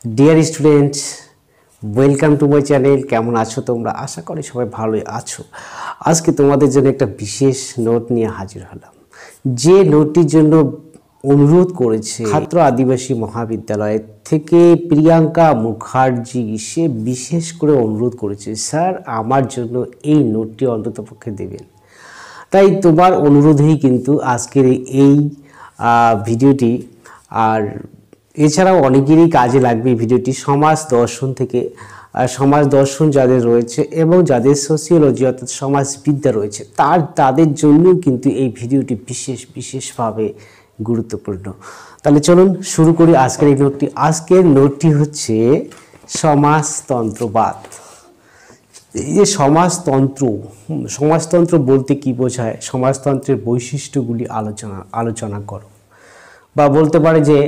Dear students, welcome to my channel. কেমন আছো তোমরা? আশা করি সবাই ভালোই আছো। আজকে তোমাদের জন্য একটা বিশেষ নোট নিয়ে হাজির হলাম, যে নোটটির জন্য অনুরোধ করেছে ছাত্র আদিবাসী মহাবিদ্যালয় থেকে প্রিয়াঙ্কা মুখার্জি। সে বিশেষ করে অনুরোধ করেছে, স্যার আমার জন্য এই নোটটি অন্ততপক্ষে দেবেন। তাই তোমার অনুরোধেই কিন্তু আজকের এই ভিডিওটি, আর এছাড়াও অনেকেরই কাজে লাগবে এই ভিডিওটি। সমাজ দর্শন থেকে, সমাজ দর্শন যাদের রয়েছে এবং যাদের সোশিওলজি অর্থাৎ সমাজবিদ্যা রয়েছে তাদের জন্য কিন্তু এই ভিডিওটি বিশেষভাবে গুরুত্বপূর্ণ। তাহলে চলুন শুরু করি আজকের এই নোটটি। আজকের নোটটি হচ্ছে সমাজতন্ত্রবাদ। এই যে সমাজতন্ত্র বলতে কি বোঝায়, সমাজতন্ত্রের বৈশিষ্ট্যগুলি আলোচনা করো, বা বলতে পারে যে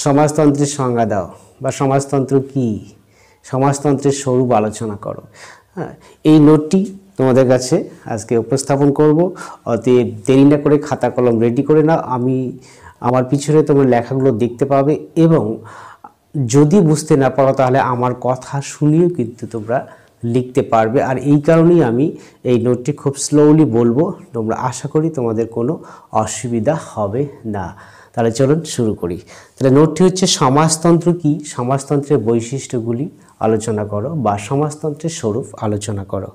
সমাজতন্ত্রের সংজ্ঞা দাও, বা সমাজতন্ত্র কি, সমাজতন্ত্রের স্বরূপ আলোচনা করো। হ্যাঁ, এই নোটটি তোমাদের কাছে আজকে উপস্থাপন করব। অতএব দেরি না করে খাতা কলম রেডি করে নাও। আমার পিছনে তোমরা লেখাগুলো দেখতে পাবে, এবং যদি বুঝতে না পারো তাহলে আমার কথা শুনিয়েও কিন্তু তোমরা লিখতে পারবে। আর এই কারণেই আমি এই নোটটি খুব স্লোলি বলবো, তোমরা আশা করি তোমাদের কোনো অসুবিধা হবে না। তাহলে চলুন শুরু করি। তাহলে নোটটি হচ্ছে সমাজতন্ত্র কি, সমাজতন্ত্রের বৈশিষ্ট্যগুলি আলোচনা করো, বা সমাজতন্ত্রের স্বরূপ আলোচনা করো।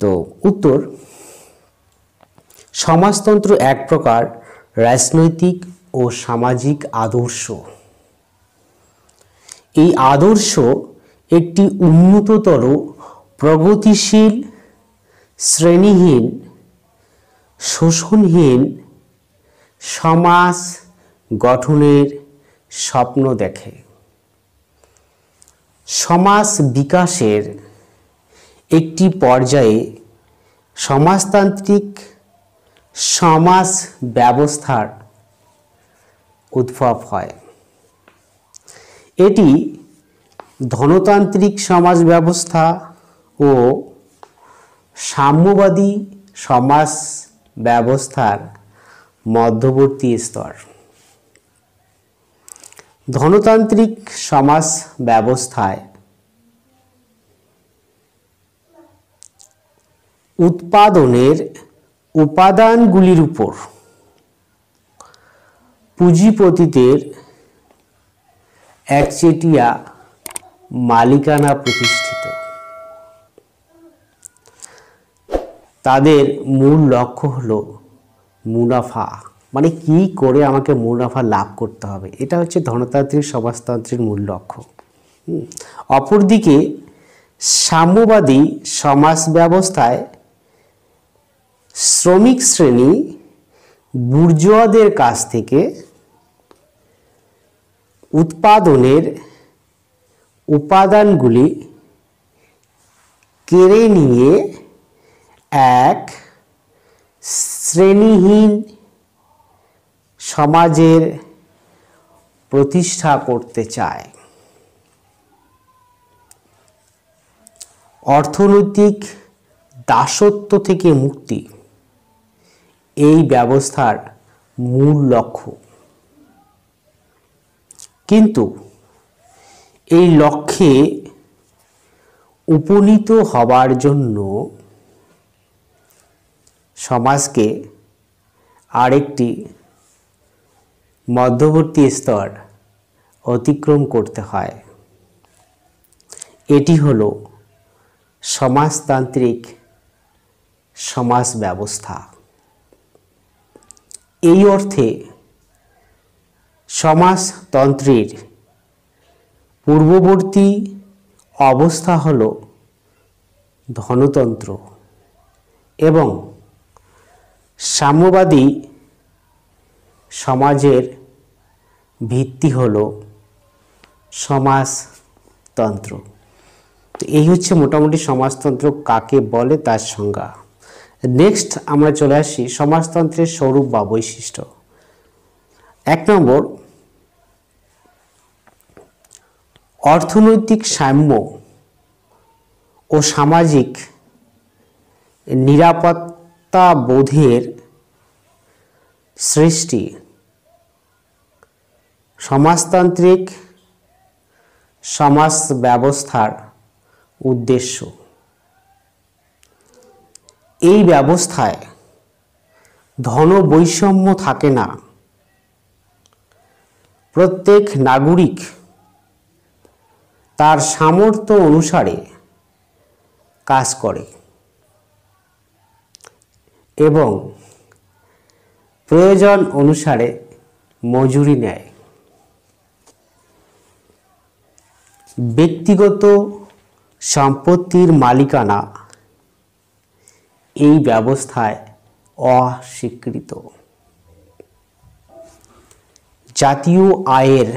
তো উত্তর, সমাজতন্ত্র এক প্রকার রাজনৈতিক ও সামাজিক আদর্শ। এই আদর্শ একটি উন্নততর, প্রগতিশীল, শ্রেণীহীন, শোষণহীন সমাজ গঠনের স্বপ্ন দেখে। সমাজ বিকাশের একটি পর্যায়ে সমাজতান্ত্রিক সমাজ ব্যবস্থার উদ্ভব হয়। এটি ধনতান্ত্রিক সমাজ ব্যবস্থা ও সাম্যবাদী সমাজ ব্যবস্থার মধ্যবর্তী স্তর। ধনতান্ত্রিক সমাজ ব্যবস্থায় উৎপাদনের উপাদানগুলির উপর পুঁজিপতিদের একচেটিয়া মালিকানা প্রতিষ্ঠিত। তাদের মূল লক্ষ্য হলো মুনাফা, মানে কি করে আমাকে মুনাফা লাভ করতে হবে, এটা হচ্ছে ধনতান্ত্রিক সমাজতন্ত্রের মূল লক্ষ্য। অপরদিকে সাম্যবাদী সমাজ ব্যবস্থায় শ্রমিক শ্রেণী বুর্জোয়াদের কাছ থেকে উৎপাদনের উপাদানগুলি কেড়ে নিয়ে এক শ্রেণীহীন সমাজের প্রতিষ্ঠা করতে চায়। অর্থনৈতিক দাসত্ব থেকে মুক্তি এই ব্যবস্থার মূল লক্ষ্য। কিন্তু এই লক্ষ্যে উপনীত হবার জন্য সমাজকে আরেকটি মধ্যবর্তী স্তর অতিক্রম করতে হয়। এটি হলো সমাজতান্ত্রিক সমাজ ব্যবস্থা। এই অর্থে সমাজতন্ত্রের পূর্ববর্তী অবস্থা হল ধনতন্ত্র, এবং সাম্যবাদী সমাজের ভিত্তি হল সমাজতন্ত্র। তো এই হচ্ছে মোটামুটি সমাজতন্ত্র কাকে বলে তার সংজ্ঞা। নেক্সট আমরা চলে আসি সমাজতন্ত্রের স্বরূপ বা বৈশিষ্ট্য। 1 নম্বর, অর্থনৈতিক সাম্য ও সামাজিক নিরাপত্তা বোধের সৃষ্টি। সমাজতান্ত্রিক সমাজ ব্যবস্থার উদ্দেশ্য। এই ব্যবস্থায় ধন বৈষম্য থাকে না। প্রত্যেক নাগরিক তার সামর্থ্য অনুসারে কাজ করে এবং প্রয়োজন অনুসারে মজুরি নেয়। ব্যক্তিগত সম্পত্তির মালিকানা এই ব্যবস্থায় অস্বীকৃত। জাতীয় আয়ের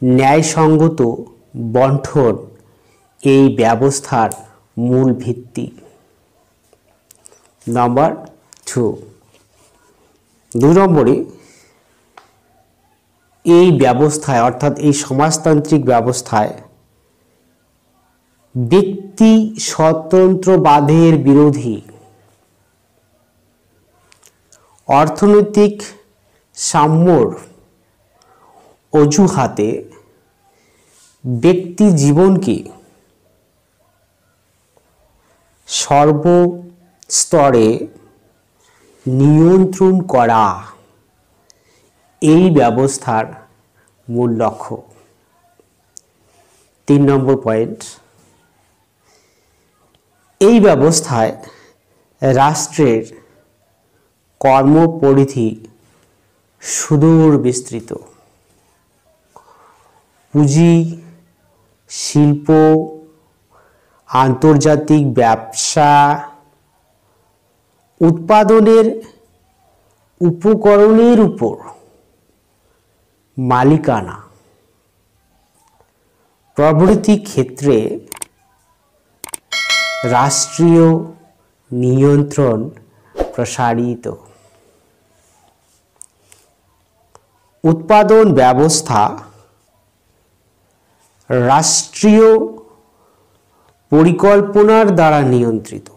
ন্যায়সঙ্গত বণ্টন এই ব্যবস্থার মূল ভিত্তি। নাম্বার 2, 2 নম্বরে এই ব্যবস্থায় অর্থাৎ এই সমাজতান্ত্রিক ব্যবস্থায় ব্যক্তি স্বতন্ত্রবাদের বিরোধী। অর্থনৈতিক সাম্যর অজুহাতে ব্যক্তি জীবনকে সর্বস্তরে নিয়ন্ত্রণ করা এই ব্যবস্থার মূল লক্ষ্য। 3 নম্বর পয়েন্ট, এই ব্যবস্থায় রাষ্ট্রের কর্মপরিধি সুদূর বিস্তৃত। পুঁজি, শিল্প, আন্তর্জাতিক ব্যবসা, উৎপাদনের উপকরণের উপর মালিকানা প্রভৃতি ক্ষেত্রে রাষ্ট্রীয় নিয়ন্ত্রণ প্রসারিত। উৎপাদন ব্যবস্থা রাষ্ট্রীয় পরিকল্পনার দ্বারা নিয়ন্ত্রিত।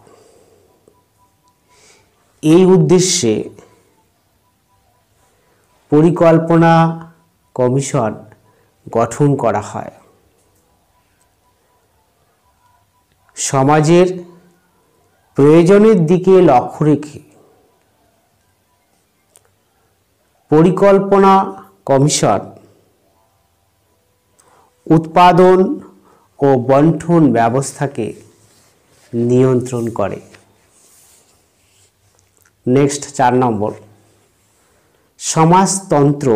এই উদ্দেশ্যে পরিকল্পনা কমিশন গঠন করা হয়। সমাজের প্রয়োজনের দিকে লক্ষ্য রেখে পরিকল্পনা কমিশন উৎপাদন ও বণ্টন ব্যবস্থাকে নিয়ন্ত্রণ করে। নেক্সট 4 নম্বর, সমাজতন্ত্র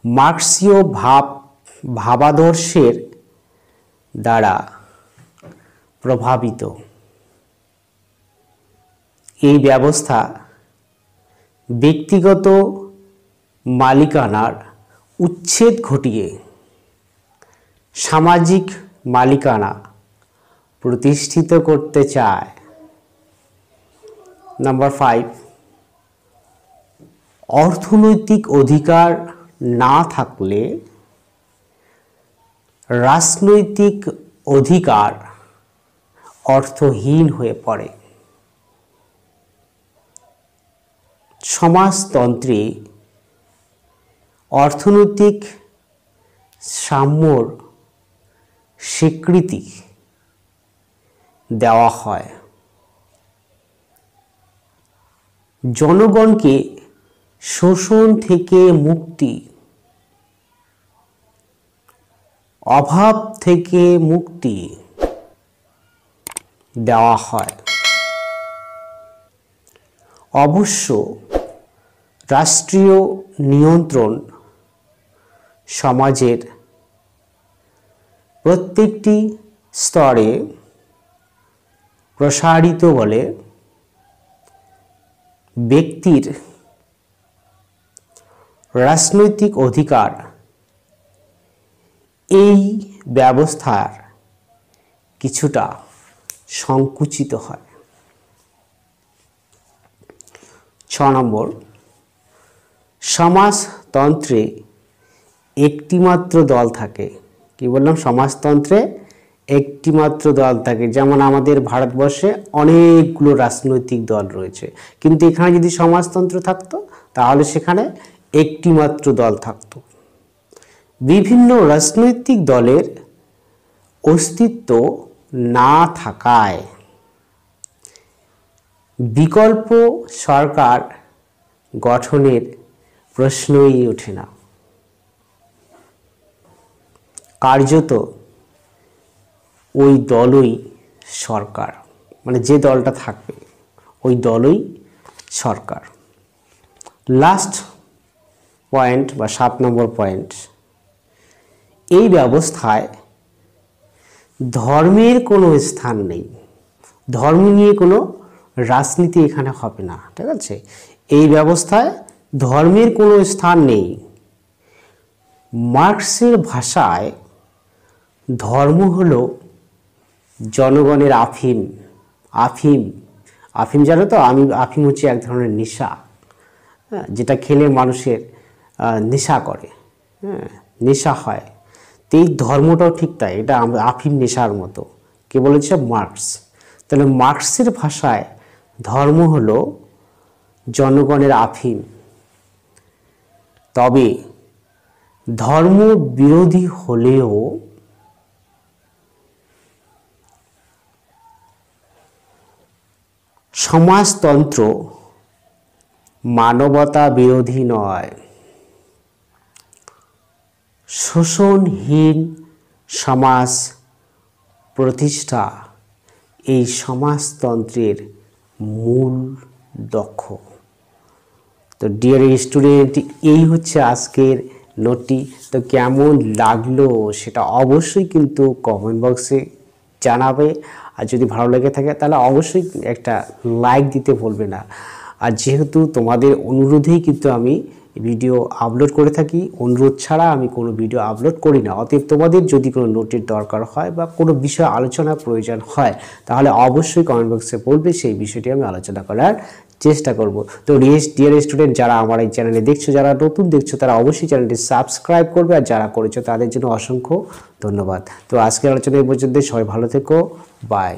মার্ক্সীয় ভাবাদর্শের দ্বারা প্রভাবিত। এই ব্যবস্থা ব্যক্তিগত মালিকানার উচ্ছেদ ঘটিয়ে সামাজিক মালিকানা প্রতিষ্ঠিত করতে চায়। নাম্বার 5, অর্থনৈতিক অধিকার না থাকলে রাজনৈতিক অধিকার অর্থহীন হয়ে পড়ে। সমাজতন্ত্রে অর্থনৈতিক সাম্যর স্বীকৃতি দেওয়া হয়। জনগণকে শোষণ থেকে মুক্তি, অভাব থেকে মুক্তি দেওয়া হয়। অবশ্য রাষ্ট্রীয় নিয়ন্ত্রণ সমাজের প্রত্যেকটি স্তরে প্রসারিত বলে ব্যক্তির রাজনৈতিক অধিকার এই ব্যবস্থার কিছুটা সংকুচিত হয়। 6 নম্বর, সমাজতন্ত্রে একটিমাত্র দল থাকে। কি বললাম? সমাজতন্ত্রে একটিমাত্র দল থাকে। যেমন আমাদের ভারতবর্ষে অনেকগুলো রাজনৈতিক দল রয়েছে, কিন্তু এখানে যদি সমাজতন্ত্র থাকতো তাহলে সেখানে একটিমাত্র দল থাকতো। বিভিন্ন রাজনৈতিক দলের অস্তিত্ব না থাকায় বিকল্প সরকার গঠনের প্রশ্নই ওঠে না। কার্যত ওই দলই সরকার, মানে যে দলটা থাকবে ওই দলই সরকার। লাস্ট পয়েন্ট বা 7 নম্বর পয়েন্ট, এই ব্যবস্থায় ধর্মের কোনো স্থান নেই। ধর্ম নিয়ে কোনো রাজনীতি এখানে হবে না, ঠিক আছে? এই ব্যবস্থায় ধর্মের কোনো স্থান নেই। মার্কসের ভাষায় ধর্ম হলো জনগণের আফিম। আফিম আফিম জানো তো? আফিম হচ্ছে এক ধরনের নেশা, যেটা খেলে মানুষের নেশা করে, নেশা হয়। তো এই ধর্মটাও ঠিক তাই, এটা আফিম নেশার মতো। কে বলেছে? মার্কস। তাহলে মার্কসের ভাষায় ধর্ম হলো জনগণের আফিম। তবে ধর্ম বিরোধী হলেও সমাজতন্ত্র মানবতা বিরোধী নয়। শোষণহীন সমাজ প্রতিষ্ঠা এই সমাজতন্ত্রের মূল লক্ষ্য। তো ডিয়ার স্টুডেন্ট, এই হচ্ছে আজকের নোটটি। তো কেমন লাগলো সেটা অবশ্যই কিন্তু কমেন্ট বক্সে জানাবে। আর যদি ভালো লেগে থাকে তাহলে অবশ্যই একটা লাইক দিতে ভুলবে না। আর যেহেতু তোমাদের অনুরোধেই কিন্তু আমি ভিডিও আপলোড করে থাকি, অনুরোধ ছাড়া আমি কোনো ভিডিও আপলোড করি না। অতএব তোমাদের যদি কোনো নোটের দরকার হয় বা কোনো বিষয়ে আলোচনার প্রয়োজন হয় তাহলে অবশ্যই কমেন্ট বক্সে বলবে, সেই বিষয়টি আমি আলোচনা করার চেষ্টা করব। তো ডিয়ার স্টুডেন্ট, যারা আমার এই চ্যানেলে দেখছো, যারা নতুন দেখছো, তারা অবশ্যই চ্যানেলটি সাবস্ক্রাইব করবে, আর যারা করেছো তাদের জন্য অসংখ্য ধন্যবাদ। তো আজকের আলোচনা এই পর্যন্ত। সবাই ভালো থেকো, বাই।